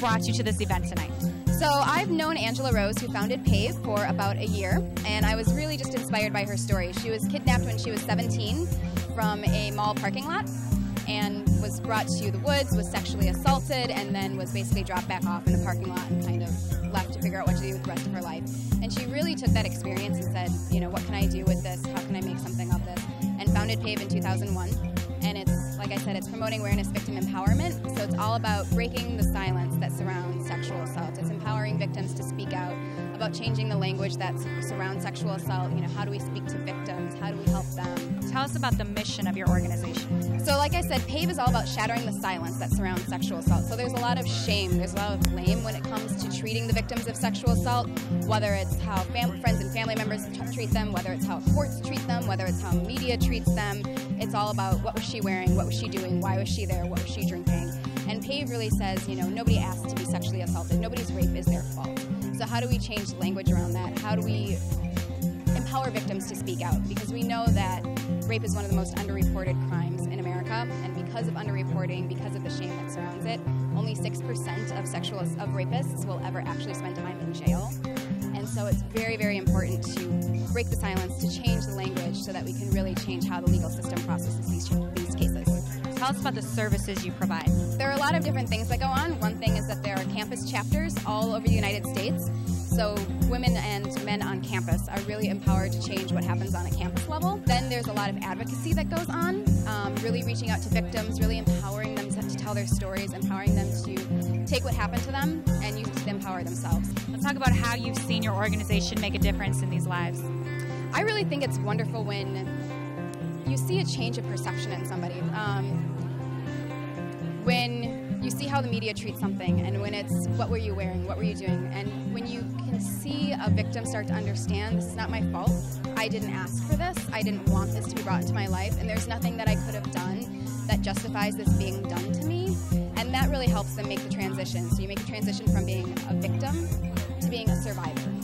brought you to this event tonight? So I've known Angela Rose, who founded PAVE, for about a year, and I was really just inspired by her story. She was kidnapped when she was 17 from a mall parking lot and was brought to the woods, was sexually assaulted, and then was basically dropped back off in a parking lot and kind of left to figure out what to do with the rest of her life. And she really took that experience and said, you know, what can I do with this? How can I make something of this? And founded PAVE in 2001. And it's, like I said, it's promoting awareness, victim empowerment. So it's all about breaking the silence that surrounds sexual assault. It's empowering victims to speak out, about changing the language that surrounds sexual assault. You know, how do we speak to victims? How do we help them? Tell us about the mission of your organization. So like I said, PAVE is all about shattering the silence that surrounds sexual assault. So there's a lot of shame, there's a lot of blame when it comes to treating the victims of sexual assault, whether it's how friends and family members treat them, whether it's how courts treat them, whether it's how media treats them. It's all about what was she wearing, what was she doing, why was she there, what was she drinking. And PAVE really says, you know, nobody asked to be sexually assaulted, nobody's rape is their fault. So how do we change the language around that? How do we empower victims to speak out? Because we know that rape is one of the most underreported crimes in America, and because of underreporting, because of the shame that surrounds it, only 6% of rapists will ever actually spend time in jail. And so it's very, very important to break the silence, to change the language so that we can really change how the legal system processes these cases. Tell us about the services you provide. There are a lot of different things that go on. One thing is that there are campus chapters all over the United States. So women and men on campus are really empowered to change what happens on a campus level. Then there's a lot of advocacy that goes on, really reaching out to victims, really empowering them to tell their stories, empowering them to take what happened to them and use it to empower themselves. Let's talk about how you've seen your organization make a difference in these lives. I really think it's wonderful when you see a change of perception in somebody. When you see how the media treats something, and when it's what were you wearing, what were you doing, and when you can see a victim start to understand, this is not my fault, I didn't ask for this, I didn't want this to be brought into my life, and there's nothing that I could have done that justifies this being done to me, and that really helps them make the transition. So you make the transition from being a victim to being a survivor.